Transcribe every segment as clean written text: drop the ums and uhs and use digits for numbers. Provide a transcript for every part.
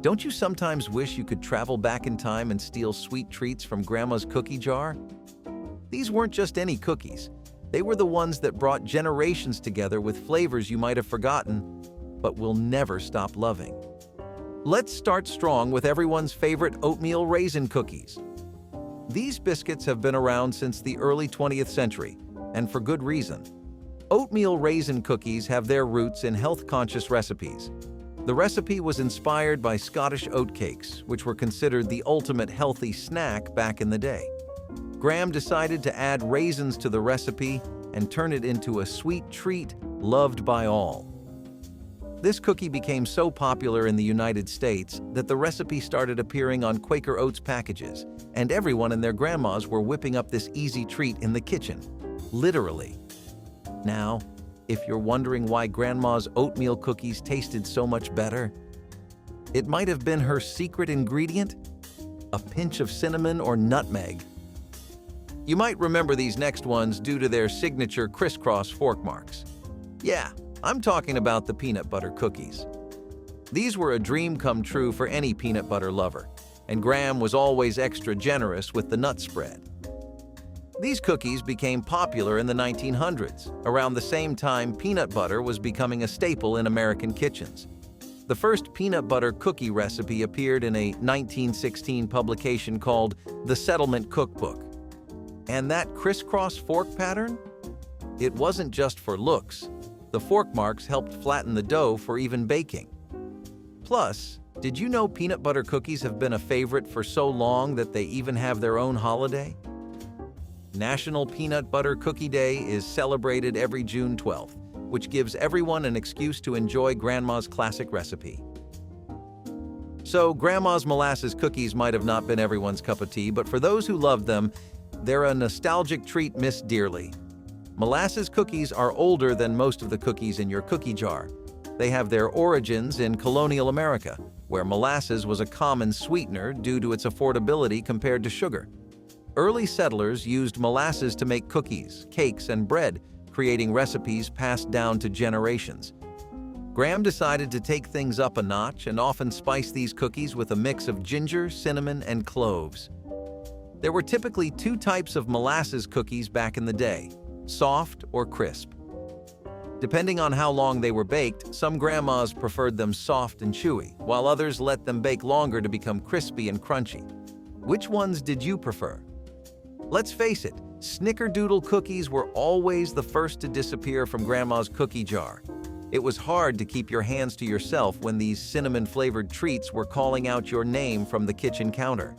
Don't you sometimes wish you could travel back in time and steal sweet treats from Grandma's cookie jar? These weren't just any cookies. They were the ones that brought generations together with flavors you might have forgotten, but will never stop loving. Let's start strong with everyone's favorite oatmeal raisin cookies. These biscuits have been around since the early 20th century, and for good reason. Oatmeal raisin cookies have their roots in health-conscious recipes. The recipe was inspired by Scottish oatcakes, which were considered the ultimate healthy snack back in the day. Graham decided to add raisins to the recipe and turn it into a sweet treat loved by all. This cookie became so popular in the United States that the recipe started appearing on Quaker Oats packages, and everyone and their grandmas were whipping up this easy treat in the kitchen, literally. Now, if you're wondering why Grandma's oatmeal cookies tasted so much better, it might have been her secret ingredient, a pinch of cinnamon or nutmeg. You might remember these next ones due to their signature crisscross fork marks. Yeah, I'm talking about the peanut butter cookies. These were a dream come true for any peanut butter lover, and Graham was always extra generous with the nut spread. These cookies became popular in the 1900s, around the same time peanut butter was becoming a staple in American kitchens. The first peanut butter cookie recipe appeared in a 1916 publication called The Settlement Cookbook. And that crisscross fork pattern? It wasn't just for looks. The fork marks helped flatten the dough for even baking. Plus, did you know peanut butter cookies have been a favorite for so long that they even have their own holiday? National Peanut Butter Cookie Day is celebrated every June 12th, which gives everyone an excuse to enjoy Grandma's classic recipe. So, Grandma's molasses cookies might have not been everyone's cup of tea, but for those who loved them, they're a nostalgic treat missed dearly. Molasses cookies are older than most of the cookies in your cookie jar. They have their origins in colonial America, where molasses was a common sweetener due to its affordability compared to sugar. Early settlers used molasses to make cookies, cakes, and bread, creating recipes passed down to generations. Graham decided to take things up a notch and often spice these cookies with a mix of ginger, cinnamon, and cloves. There were typically two types of molasses cookies back in the day, soft or crisp. Depending on how long they were baked, some grandmas preferred them soft and chewy, while others let them bake longer to become crispy and crunchy. Which ones did you prefer? Let's face it, Snickerdoodle cookies were always the first to disappear from Grandma's cookie jar. It was hard to keep your hands to yourself when these cinnamon-flavored treats were calling out your name from the kitchen counter.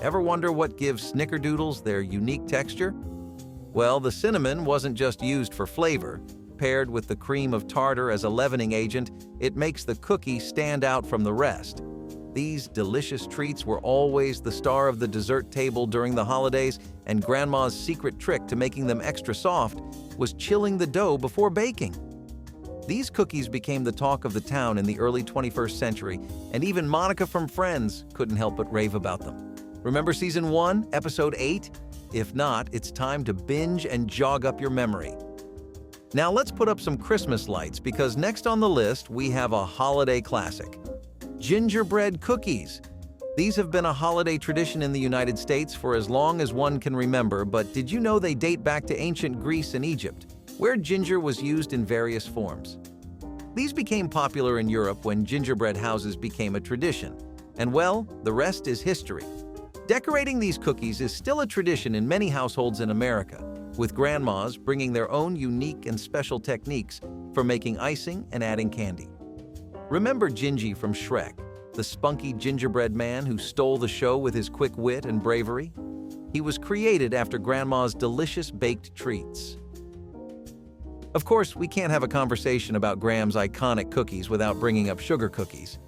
Ever wonder what gives Snickerdoodles their unique texture? Well, the cinnamon wasn't just used for flavor. Paired with the cream of tartar as a leavening agent, it makes the cookie stand out from the rest. These delicious treats were always the star of the dessert table during the holidays, and Grandma's secret trick to making them extra soft was chilling the dough before baking. These cookies became the talk of the town in the early 21st century, and even Monica from Friends couldn't help but rave about them. Remember Season 1, Episode 8? If not, it's time to binge and jog up your memory. Now let's put up some Christmas lights, because next on the list we have a holiday classic. Gingerbread Cookies. These have been a holiday tradition in the United States for as long as one can remember, but did you know they date back to ancient Greece and Egypt, where ginger was used in various forms? These became popular in Europe when gingerbread houses became a tradition, and well, the rest is history. Decorating these cookies is still a tradition in many households in America, with grandmas bringing their own unique and special techniques for making icing and adding candy. Remember Gingy from Shrek, the spunky gingerbread man who stole the show with his quick wit and bravery? He was created after Grandma's delicious baked treats. Of course, we can't have a conversation about Graham's iconic cookies without bringing up sugar cookies.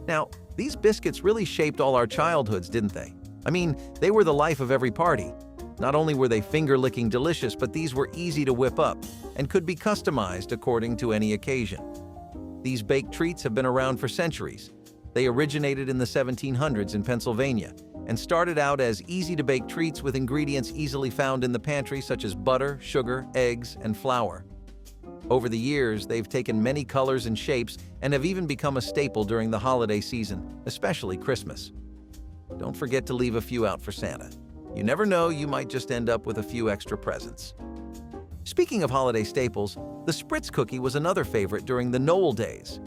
Now, these biscuits really shaped all our childhoods, didn't they? I mean, they were the life of every party. Not only were they finger-licking delicious, but these were easy to whip up and could be customized according to any occasion. These baked treats have been around for centuries. They originated in the 1700s in Pennsylvania and started out as easy-to-bake treats with ingredients easily found in the pantry such as butter, sugar, eggs, and flour. Over the years, they've taken many colors and shapes and have even become a staple during the holiday season, especially Christmas. Don't forget to leave a few out for Santa. You never know, you might just end up with a few extra presents. Speaking of holiday staples, the Spritz cookie was another favorite during the Noel days.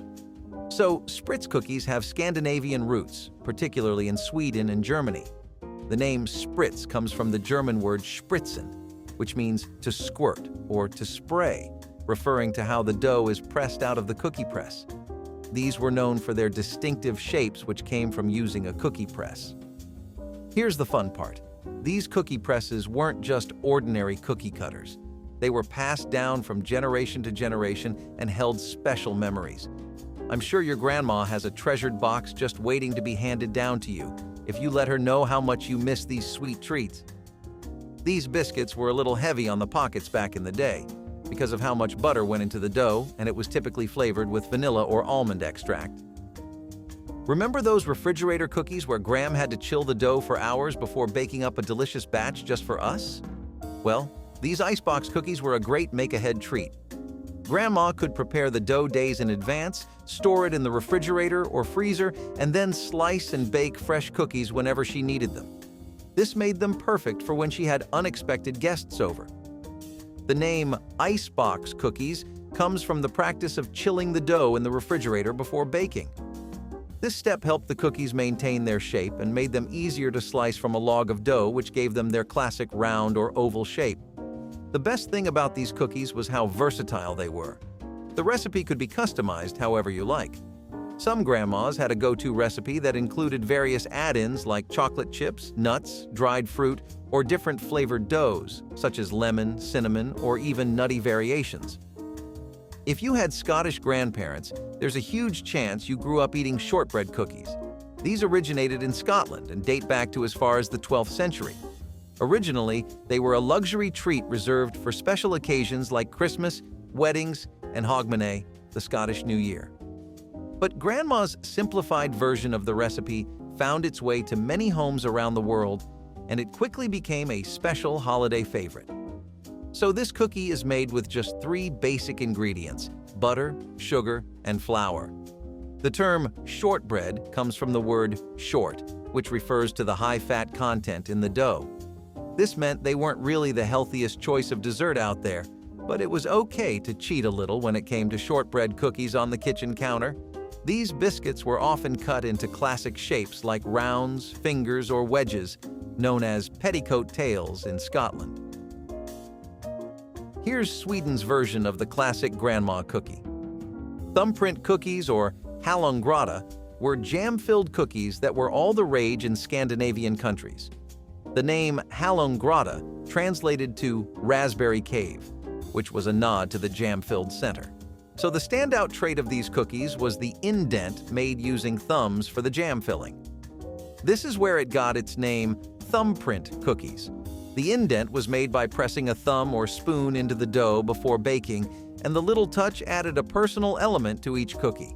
So, Spritz cookies have Scandinavian roots, particularly in Sweden and Germany. The name Spritz comes from the German word spritzen, which means to squirt or to spray, referring to how the dough is pressed out of the cookie press. These were known for their distinctive shapes, which came from using a cookie press. Here's the fun part. These cookie presses weren't just ordinary cookie cutters. They were passed down from generation to generation and held special memories. I'm sure your grandma has a treasured box just waiting to be handed down to you if you let her know how much you miss these sweet treats. These biscuits were a little heavy on the pockets back in the day because of how much butter went into the dough, and it was typically flavored with vanilla or almond extract. Remember those refrigerator cookies where Graham had to chill the dough for hours before baking up a delicious batch just for us? Well, these Icebox cookies were a great make-ahead treat. Grandma could prepare the dough days in advance, store it in the refrigerator or freezer, and then slice and bake fresh cookies whenever she needed them. This made them perfect for when she had unexpected guests over. The name Icebox Cookies comes from the practice of chilling the dough in the refrigerator before baking. This step helped the cookies maintain their shape and made them easier to slice from a log of dough, which gave them their classic round or oval shape. The best thing about these cookies was how versatile they were. The recipe could be customized however you like. Some grandmas had a go-to recipe that included various add-ins like chocolate chips, nuts, dried fruit, or different flavored doughs, such as lemon, cinnamon, or even nutty variations. If you had Scottish grandparents, there's a huge chance you grew up eating shortbread cookies. These originated in Scotland and date back to as far as the 12th century. Originally, they were a luxury treat reserved for special occasions like Christmas, weddings, and Hogmanay, the Scottish New Year. But Grandma's simplified version of the recipe found its way to many homes around the world, and it quickly became a special holiday favorite. So this cookie is made with just 3 basic ingredients: butter, sugar, and flour. The term shortbread comes from the word short, which refers to the high-fat content in the dough. This meant they weren't really the healthiest choice of dessert out there, but it was okay to cheat a little when it came to shortbread cookies on the kitchen counter. These biscuits were often cut into classic shapes like rounds, fingers, or wedges, known as petticoat tails in Scotland. Here's Sweden's version of the classic grandma cookie. Thumbprint cookies, or hallongrotta, were jam-filled cookies that were all the rage in Scandinavian countries. The name hallongrotta translated to raspberry cave, which was a nod to the jam-filled center. So the standout trait of these cookies was the indent made using thumbs for the jam filling. This is where it got its name, thumbprint cookies. The indent was made by pressing a thumb or spoon into the dough before baking, and the little touch added a personal element to each cookie.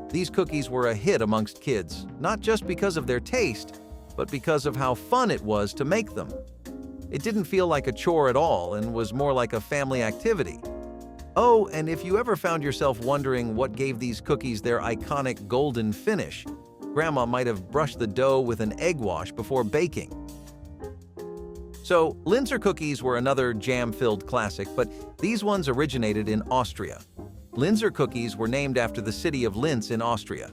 These cookies were a hit amongst kids, not just because of their taste, but because of how fun it was to make them. It didn't feel like a chore at all and was more like a family activity. Oh, and if you ever found yourself wondering what gave these cookies their iconic golden finish, Grandma might have brushed the dough with an egg wash before baking. So, Linder cookies were another jam-filled classic, but these ones originated in Austria. Linder cookies were named after the city of Linz in Austria.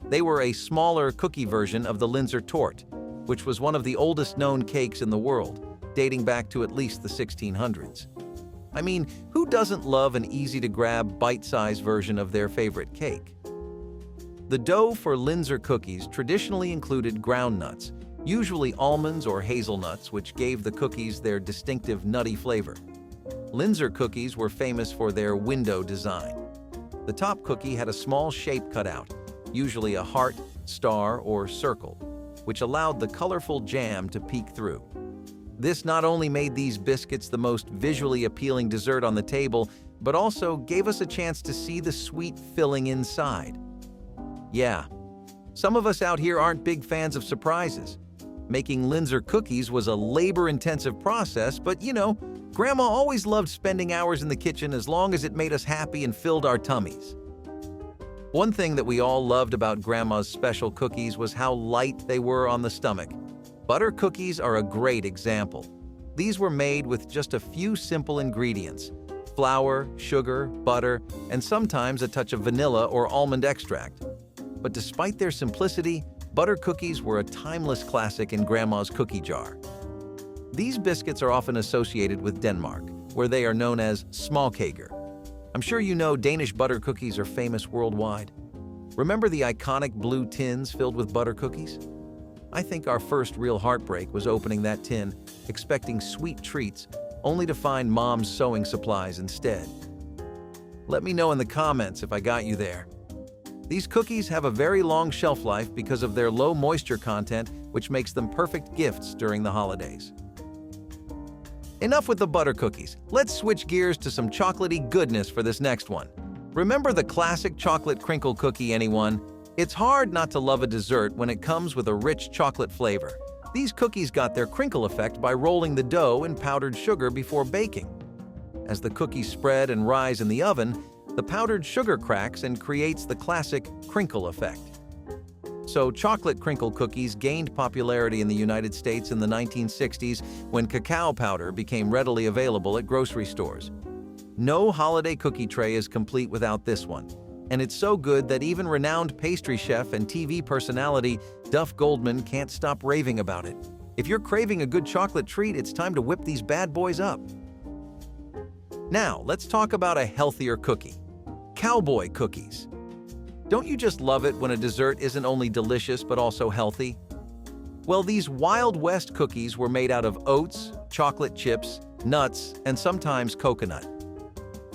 They were a smaller cookie version of the Linzer torte, which was one of the oldest known cakes in the world, dating back to at least the 1600s. I mean, who doesn't love an easy-to-grab, bite-sized version of their favorite cake? The dough for Linder cookies traditionally included ground nuts, usually almonds or hazelnuts, which gave the cookies their distinctive nutty flavor. Linder cookies were famous for their window design. The top cookie had a small shape cut out, usually a heart, star, or circle, which allowed the colorful jam to peek through. This not only made these biscuits the most visually appealing dessert on the table, but also gave us a chance to see the sweet filling inside. Yeah, some of us out here aren't big fans of surprises. Making Linder cookies was a labor-intensive process, but Grandma always loved spending hours in the kitchen as long as it made us happy and filled our tummies. One thing that we all loved about Grandma's special cookies was how light they were on the stomach. Butter cookies are a great example. These were made with just a few simple ingredients: flour, sugar, butter, and sometimes a touch of vanilla or almond extract. But despite their simplicity, butter cookies were a timeless classic in Grandma's cookie jar. These biscuits are often associated with Denmark, where they are known as småkager. I'm sure you know Danish butter cookies are famous worldwide. Remember the iconic blue tins filled with butter cookies? I think our first real heartbreak was opening that tin, expecting sweet treats, only to find Mom's sewing supplies instead. Let me know in the comments if I got you there. These cookies have a very long shelf life because of their low moisture content, which makes them perfect gifts during the holidays. Enough with the butter cookies. Let's switch gears to some chocolatey goodness for this next one. Remember the classic chocolate crinkle cookie, anyone? It's hard not to love a dessert when it comes with a rich chocolate flavor. These cookies got their crinkle effect by rolling the dough in powdered sugar before baking. As the cookies spread and rise in the oven, the powdered sugar cracks and creates the classic crinkle effect. So chocolate crinkle cookies gained popularity in the United States in the 1960s when cacao powder became readily available at grocery stores. No holiday cookie tray is complete without this one, and it's so good that even renowned pastry chef and TV personality Duff Goldman can't stop raving about it. If you're craving a good chocolate treat, it's time to whip these bad boys up. Now, let's talk about a healthier cookie: Cowboy Cookies. Don't you just love it when a dessert isn't only delicious but also healthy? Well, these Wild West cookies were made out of oats, chocolate chips, nuts, and sometimes coconut.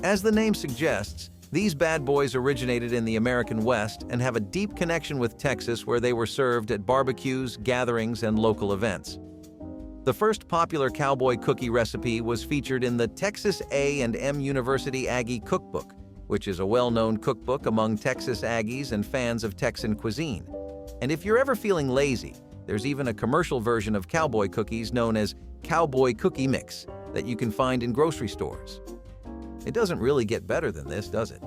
As the name suggests, these bad boys originated in the American West and have a deep connection with Texas, where they were served at barbecues, gatherings, and local events. The first popular cowboy cookie recipe was featured in the Texas A&M University Aggie Cookbook, which is a well-known cookbook among Texas Aggies and fans of Texan cuisine. And if you're ever feeling lazy, there's even a commercial version of cowboy cookies known as Cowboy Cookie Mix that you can find in grocery stores. It doesn't really get better than this, does it?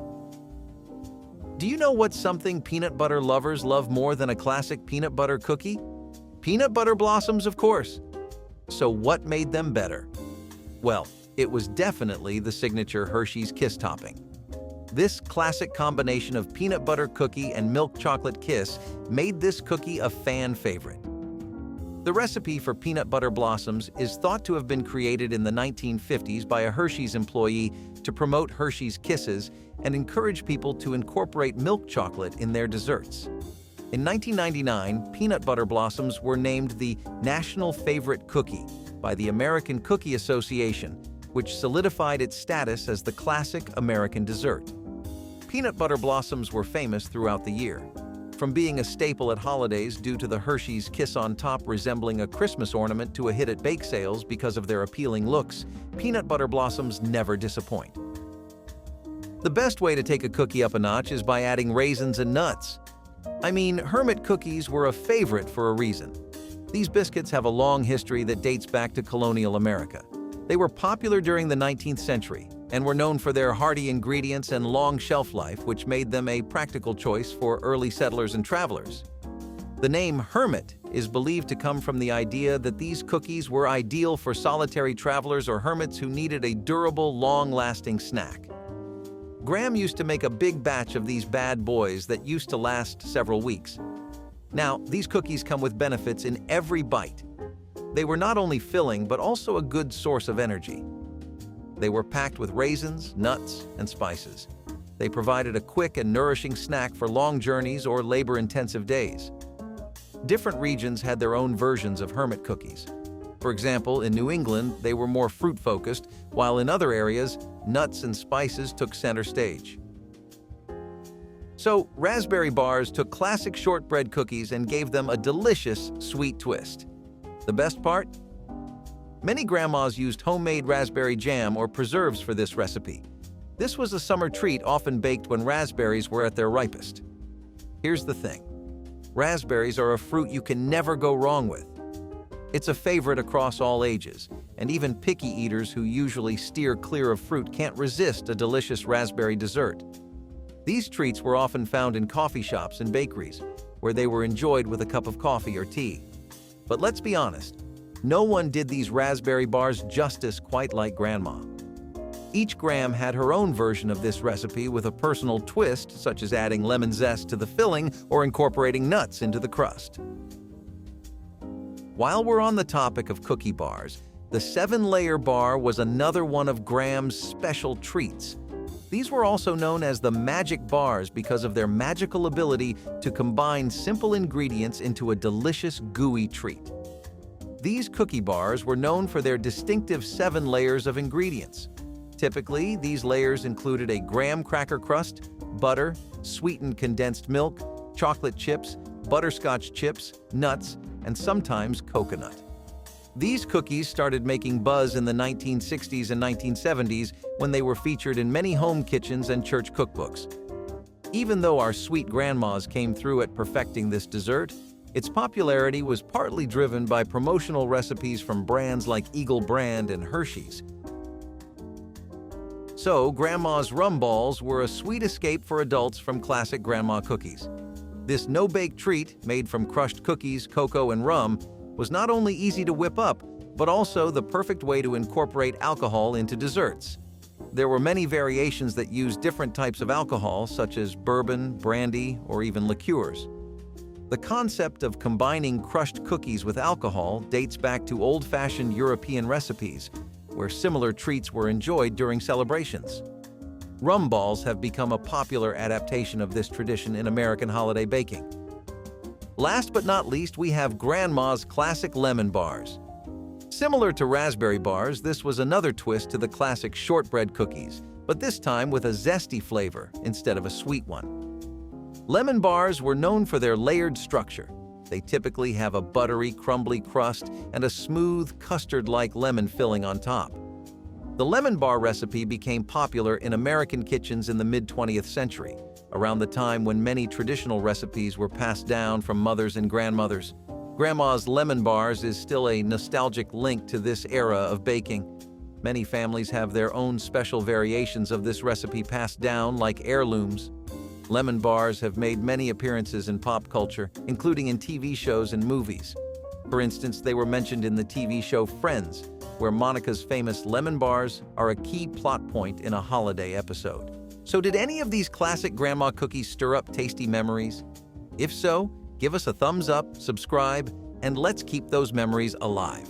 Do you know what's something peanut butter lovers love more than a classic peanut butter cookie? Peanut butter blossoms, of course. So what made them better? Well, it was definitely the signature Hershey's Kiss topping. This classic combination of peanut butter cookie and milk chocolate kiss made this cookie a fan favorite. The recipe for peanut butter blossoms is thought to have been created in the 1950s by a Hershey's employee to promote Hershey's Kisses and encourage people to incorporate milk chocolate in their desserts. In 1999, peanut butter blossoms were named the National Favorite Cookie by the American Cookie Association, which solidified its status as the classic American dessert. Peanut butter blossoms were famous throughout the year. From being a staple at holidays due to the Hershey's Kiss on top resembling a Christmas ornament to a hit at bake sales because of their appealing looks, peanut butter blossoms never disappoint. The best way to take a cookie up a notch is by adding raisins and nuts. I mean, Hermit Cookies were a favorite for a reason. These biscuits have a long history that dates back to colonial America. They were popular during the 19th century and were known for their hearty ingredients and long shelf life, which made them a practical choice for early settlers and travelers. The name Hermit is believed to come from the idea that these cookies were ideal for solitary travelers or hermits who needed a durable, long-lasting snack. Graham used to make a big batch of these bad boys that used to last several weeks. Now, these cookies come with benefits in every bite. They were not only filling, but also a good source of energy. They were packed with raisins, nuts, and spices. They provided a quick and nourishing snack for long journeys or labor-intensive days. Different regions had their own versions of Hermit cookies. For example, in New England, they were more fruit-focused, while in other areas, nuts and spices took center stage. So, raspberry bars took classic shortbread cookies and gave them a delicious, sweet twist. The best part? Many grandmas used homemade raspberry jam or preserves for this recipe. This was a summer treat often baked when raspberries were at their ripest. Here's the thing. Raspberries are a fruit you can never go wrong with. It's a favorite across all ages, and even picky eaters who usually steer clear of fruit can't resist a delicious raspberry dessert. These treats were often found in coffee shops and bakeries, where they were enjoyed with a cup of coffee or tea. But let's be honest, no one did these raspberry bars justice quite like Grandma. Each Gram had her own version of this recipe with a personal twist, such as adding lemon zest to the filling or incorporating nuts into the crust. While we're on the topic of cookie bars, the 7-layer bar was another one of Gram's special treats. These were also known as the magic bars because of their magical ability to combine simple ingredients into a delicious, gooey treat. These cookie bars were known for their distinctive 7 layers of ingredients. Typically, these layers included a graham cracker crust, butter, sweetened condensed milk, chocolate chips, butterscotch chips, nuts, and sometimes coconut. These cookies started making buzz in the 1960s and 1970s when they were featured in many home kitchens and church cookbooks. Even though our sweet grandmas came through at perfecting this dessert, its popularity was partly driven by promotional recipes from brands like Eagle Brand and Hershey's. So, Grandma's Rum Balls were a sweet escape for adults from classic Grandma cookies. This no-bake treat, made from crushed cookies, cocoa, and rum, was not only easy to whip up, but also the perfect way to incorporate alcohol into desserts. There were many variations that used different types of alcohol, such as bourbon, brandy, or even liqueurs. The concept of combining crushed cookies with alcohol dates back to old-fashioned European recipes, where similar treats were enjoyed during celebrations. Rum balls have become a popular adaptation of this tradition in American holiday baking. Last but not least, we have Grandma's classic lemon bars. Similar to raspberry bars, this was another twist to the classic shortbread cookies, but this time with a zesty flavor instead of a sweet one. Lemon bars were known for their layered structure. They typically have a buttery, crumbly crust and a smooth, custard-like lemon filling on top. The lemon bar recipe became popular in American kitchens in the mid-20th century, around the time when many traditional recipes were passed down from mothers and grandmothers. Grandma's lemon bars is still a nostalgic link to this era of baking. Many families have their own special variations of this recipe passed down like heirlooms. Lemon bars have made many appearances in pop culture, including in TV shows and movies. For instance, they were mentioned in the TV show Friends, where Monica's famous lemon bars are a key plot point in a holiday episode. So did any of these classic Grandma cookies stir up tasty memories? If so, give us a thumbs up, subscribe, and let's keep those memories alive.